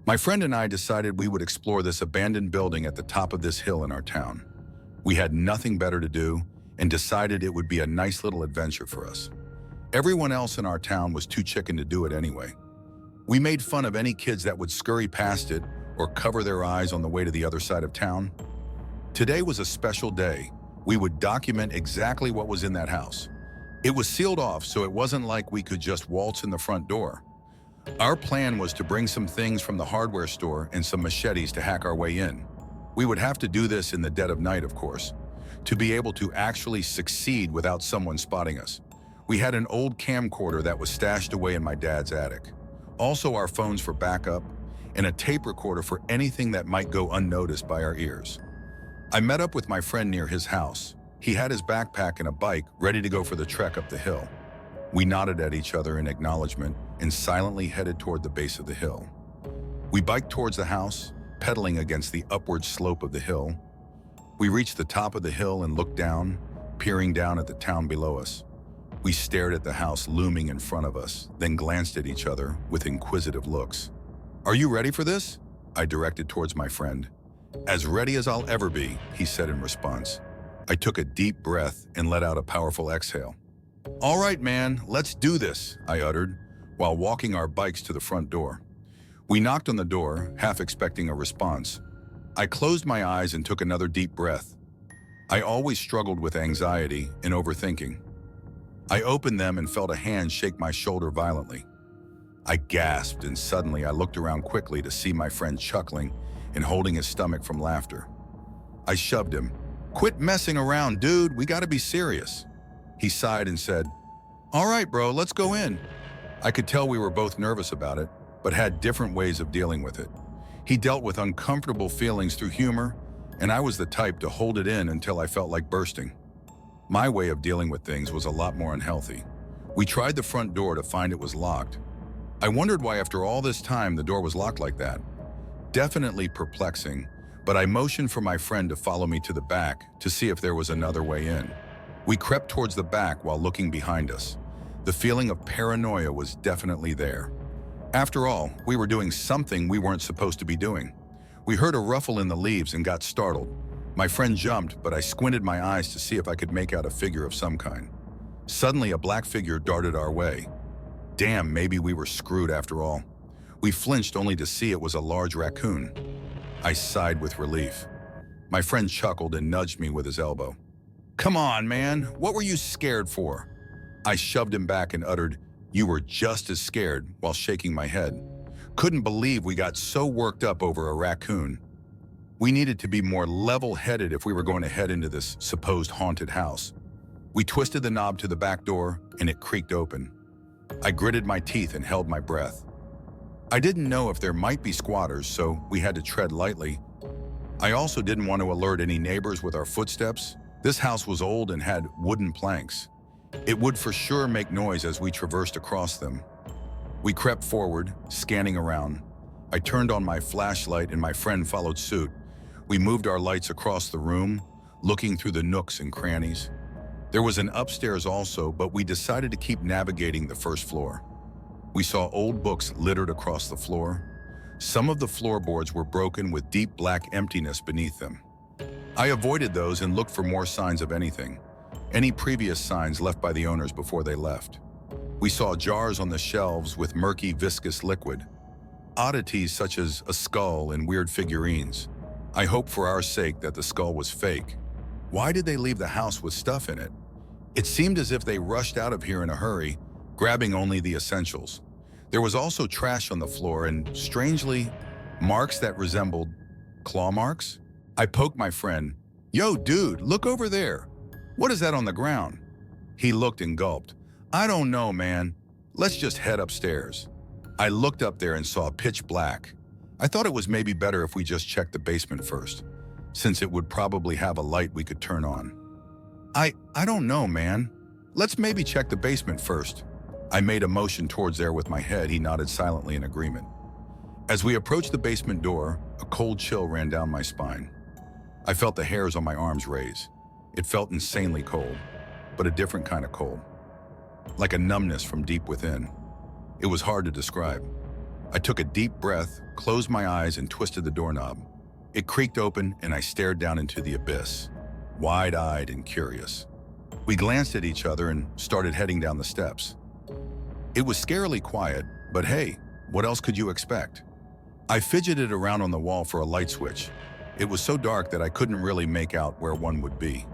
My friend and I decided we would explore this abandoned building at the top of this hill in our town. We had nothing better to do and decided it would be a nice little adventure for us. Everyone else in our town was too chicken to do it anyway. We made fun of any kids that would scurry past it or cover their eyes on the way to the other side of town. Today was a special day. We would document exactly what was in that house. It was sealed off, so it wasn't like we could just waltz in the front door. Our plan was to bring some things from the hardware store and some machetes to hack our way in. We would have to do this in the dead of night, of course, to be able to actually succeed without someone spotting us. We had an old camcorder that was stashed away in my dad's attic. Also our phones for backup, and a tape recorder for anything that might go unnoticed by our ears. I met up with my friend near his house. He had his backpack and a bike ready to go for the trek up the hill. We nodded at each other in acknowledgement and silently headed toward the base of the hill. We biked towards the house, pedaling against the upward slope of the hill. We reached the top of the hill and looked down, peering down at the town below us. We stared at the house looming in front of us, then glanced at each other with inquisitive looks. "Are you ready for this?" I directed towards my friend. "As ready as I'll ever be," he said in response. I took a deep breath and let out a powerful exhale. "All right, man, let's do this," I uttered, while walking our bikes to the front door. We knocked on the door, half expecting a response. I closed my eyes and took another deep breath. I always struggled with anxiety and overthinking. I opened them and felt a hand shake my shoulder violently. I gasped, and suddenly I looked around quickly to see my friend chuckling and holding his stomach from laughter. I shoved him. "Quit messing around, dude. We gotta be serious." He sighed and said, "All right, bro, let's go in." I could tell we were both nervous about it, but had different ways of dealing with it. He dealt with uncomfortable feelings through humor, and I was the type to hold it in until I felt like bursting. My way of dealing with things was a lot more unhealthy. We tried the front door to find it was locked. I wondered why after all this time the door was locked like that. Definitely perplexing, but I motioned for my friend to follow me to the back to see if there was another way in. We crept towards the back while looking behind us. The feeling of paranoia was definitely there. After all, we were doing something we weren't supposed to be doing. We heard a ruffle in the leaves and got startled. My friend jumped, but I squinted my eyes to see if I could make out a figure of some kind. Suddenly, a black figure darted our way. Damn, maybe we were screwed after all. We flinched only to see it was a large raccoon. I sighed with relief. My friend chuckled and nudged me with his elbow. "Come on, man, what were you scared for?" I shoved him back and uttered, "You were just as scared," while shaking my head. Couldn't believe we got so worked up over a raccoon. We needed to be more level-headed if we were going to head into this supposed haunted house. We twisted the knob to the back door and it creaked open. I gritted my teeth and held my breath. I didn't know if there might be squatters, so we had to tread lightly. I also didn't want to alert any neighbors with our footsteps. This house was old and had wooden planks. It would for sure make noise as we traversed across them. We crept forward, scanning around. I turned on my flashlight and my friend followed suit. We moved our lights across the room, looking through the nooks and crannies. There was an upstairs also, but we decided to keep navigating the first floor. We saw old books littered across the floor. Some of the floorboards were broken with deep black emptiness beneath them. I avoided those and looked for more signs of anything. Any previous signs left by the owners before they left. We saw jars on the shelves with murky, viscous liquid. Oddities such as a skull and weird figurines. I hoped for our sake that the skull was fake. Why did they leave the house with stuff in it? It seemed as if they rushed out of here in a hurry, grabbing only the essentials. There was also trash on the floor and, strangely, marks that resembled claw marks. I poked my friend. "Yo, dude, look over there. What is that on the ground?" He looked and gulped. "I don't know, man. Let's just head upstairs." I looked up there and saw pitch black. I thought it was maybe better if we just checked the basement first, since it would probably have a light we could turn on. I don't know, man. Let's maybe check the basement first." I made a motion towards there with my head. He nodded silently in agreement. As we approached the basement door, a cold chill ran down my spine. I felt the hairs on my arms raise. It felt insanely cold, but a different kind of cold. Like a numbness from deep within. It was hard to describe. I took a deep breath, closed my eyes, and twisted the doorknob. It creaked open, and I stared down into the abyss, wide-eyed and curious. We glanced at each other and started heading down the steps. It was scarily quiet, but hey, what else could you expect? I fidgeted around on the wall for a light switch. It was so dark that I couldn't really make out where one would be.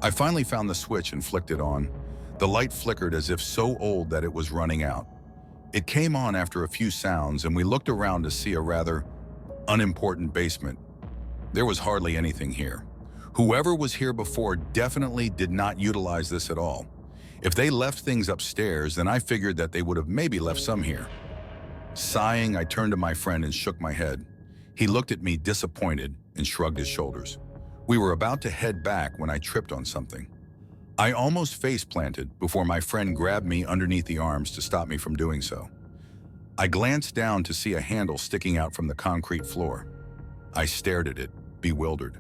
I finally found the switch and flicked it on. The light flickered as if so old that it was running out. It came on after a few sounds, and we looked around to see a rather unimportant basement. There was hardly anything here. Whoever was here before definitely did not utilize this at all. If they left things upstairs, then I figured that they would have maybe left some here. Sighing, I turned to my friend and shook my head. He looked at me disappointed and shrugged his shoulders. We were about to head back when I tripped on something. I almost face-planted before my friend grabbed me underneath the arms to stop me from doing so. I glanced down to see a handle sticking out from the concrete floor. I stared at it, bewildered.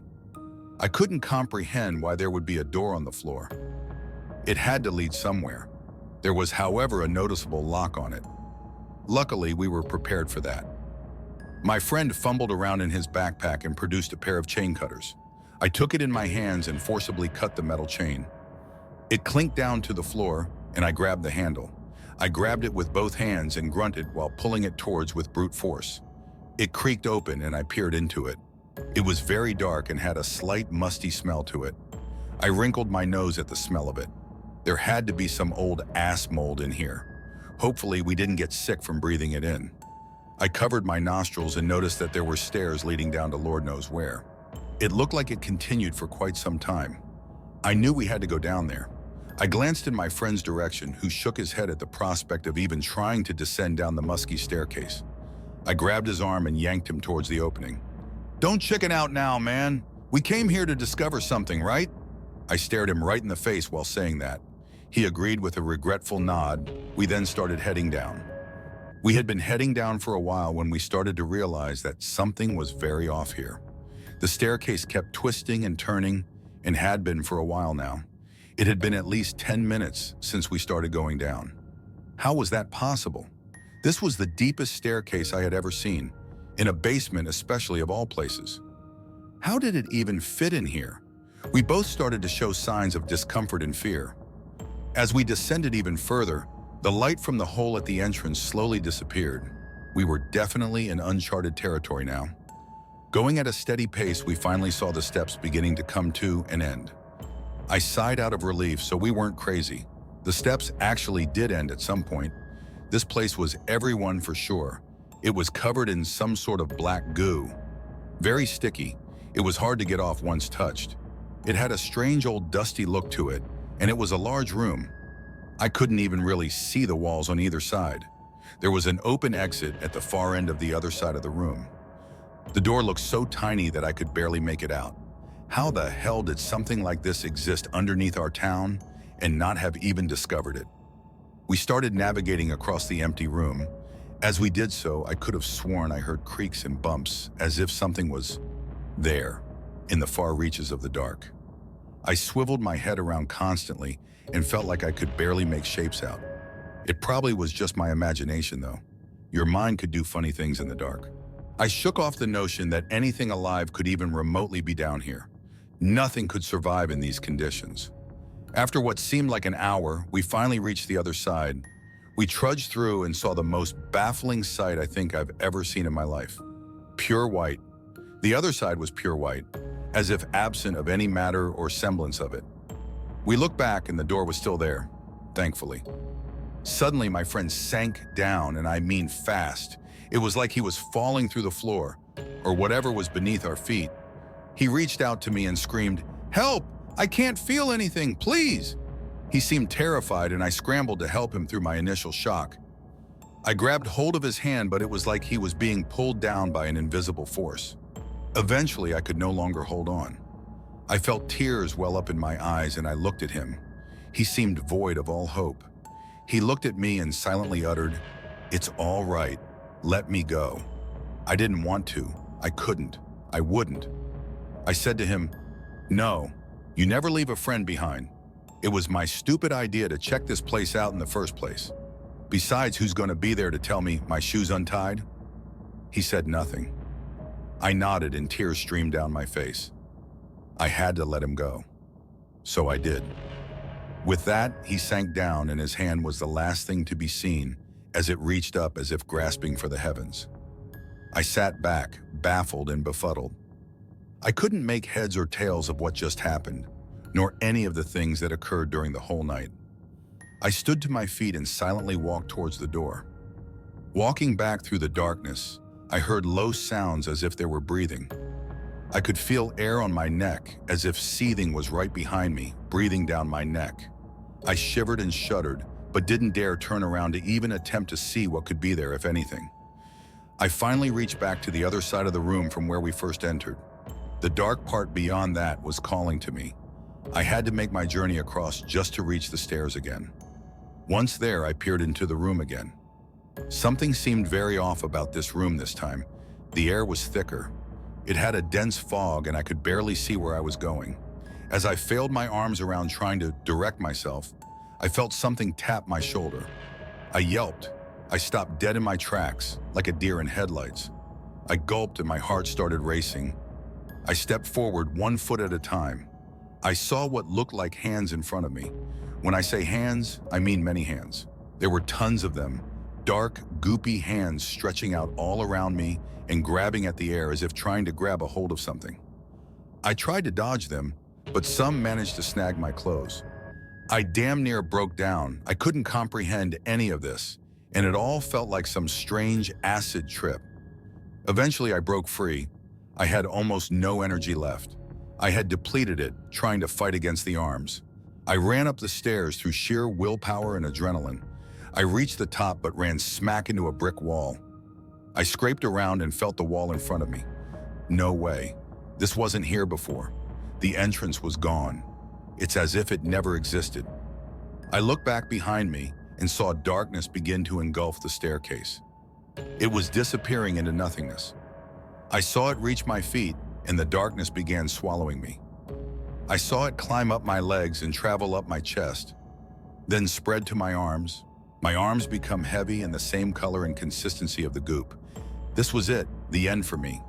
I couldn't comprehend why there would be a door on the floor. It had to lead somewhere. There was, however, a noticeable lock on it. Luckily, we were prepared for that. My friend fumbled around in his backpack and produced a pair of chain cutters. I took it in my hands and forcibly cut the metal chain. It clinked down to the floor, and I grabbed the handle. I grabbed it with both hands and grunted while pulling it towards with brute force. It creaked open, and I peered into it. It was very dark and had a slight musty smell to it. I wrinkled my nose at the smell of it. There had to be some old ass mold in here. Hopefully, we didn't get sick from breathing it in. I covered my nostrils and noticed that there were stairs leading down to Lord knows where. It looked like it continued for quite some time. I knew we had to go down there. I glanced in my friend's direction, who shook his head at the prospect of even trying to descend down the musky staircase. I grabbed his arm and yanked him towards the opening. "Don't chicken out now, man. We came here to discover something, right?" I stared him right in the face while saying that. He agreed with a regretful nod. We then started heading down. We had been heading down for a while when we started to realize that something was very off here. The staircase kept twisting and turning, and had been for a while now. It had been at least 10 minutes since we started going down. How was that possible? This was the deepest staircase I had ever seen, in a basement especially of all places. How did it even fit in here? We both started to show signs of discomfort and fear. As we descended even further, the light from the hole at the entrance slowly disappeared. We were definitely in uncharted territory now. Going at a steady pace, we finally saw the steps beginning to come to an end. I sighed out of relief, so we weren't crazy. The steps actually did end at some point. This place was everyone for sure. It was covered in some sort of black goo. Very sticky. It was hard to get off once touched. It had a strange old dusty look to it, and it was a large room. I couldn't even really see the walls on either side. There was an open exit at the far end of the other side of the room. The door looked so tiny that I could barely make it out. How the hell did something like this exist underneath our town and not have even discovered it? We started navigating across the empty room. As we did so, I could have sworn I heard creaks and bumps, as if something was there, in the far reaches of the dark. I swiveled my head around constantly and felt like I could barely make shapes out. It probably was just my imagination, though. Your mind could do funny things in the dark. I shook off the notion that anything alive could even remotely be down here. Nothing could survive in these conditions. After what seemed like an hour, we finally reached the other side. We trudged through and saw the most baffling sight I think I've ever seen in my life. Pure white. The other side was pure white, as if absent of any matter or semblance of it. We looked back and the door was still there, thankfully. Suddenly, my friend sank down, and I mean fast. It was like he was falling through the floor, or whatever was beneath our feet. He reached out to me and screamed, "Help! I can't feel anything, please!" He seemed terrified, and I scrambled to help him through my initial shock. I grabbed hold of his hand, but it was like he was being pulled down by an invisible force. Eventually, I could no longer hold on. I felt tears well up in my eyes, and I looked at him. He seemed void of all hope. He looked at me and silently uttered, "It's all right. Let me go." I didn't want to. I couldn't. I wouldn't. I said to him, "No, you never leave a friend behind. It was my stupid idea to check this place out in the first place." Besides, who's going to be there to tell me my shoe's untied? He said nothing. I nodded and tears streamed down my face. I had to let him go. So I did. With that, he sank down and his hand was the last thing to be seen as it reached up as if grasping for the heavens. I sat back, baffled and befuddled. I couldn't make heads or tails of what just happened, nor any of the things that occurred during the whole night. I stood to my feet and silently walked towards the door. Walking back through the darkness, I heard low sounds as if they were breathing. I could feel air on my neck as if seething was right behind me, breathing down my neck. I shivered and shuddered, but didn't dare turn around to even attempt to see what could be there, if anything. I finally reached back to the other side of the room from where we first entered. The dark part beyond that was calling to me. I had to make my journey across just to reach the stairs again. Once there, I peered into the room again. Something seemed very off about this room this time. The air was thicker. It had a dense fog and I could barely see where I was going. As I flailed my arms around trying to direct myself, I felt something tap my shoulder. I yelped. I stopped dead in my tracks, like a deer in headlights. I gulped and my heart started racing. I stepped forward 1 foot at a time. I saw what looked like hands in front of me. When I say hands, I mean many hands. There were tons of them, dark, goopy hands stretching out all around me and grabbing at the air as if trying to grab a hold of something. I tried to dodge them, but some managed to snag my clothes. I damn near broke down. I couldn't comprehend any of this, and it all felt like some strange acid trip. Eventually, I broke free. I had almost no energy left. I had depleted it, trying to fight against the arms. I ran up the stairs through sheer willpower and adrenaline. I reached the top but ran smack into a brick wall. I scraped around and felt the wall in front of me. No way. This wasn't here before. The entrance was gone. It's as if it never existed. I looked back behind me and saw darkness begin to engulf the staircase. It was disappearing into nothingness. I saw it reach my feet and the darkness began swallowing me. I saw it climb up my legs and travel up my chest, then spread to my arms. My arms become heavy and the same color and consistency of the goop. This was it, the end for me.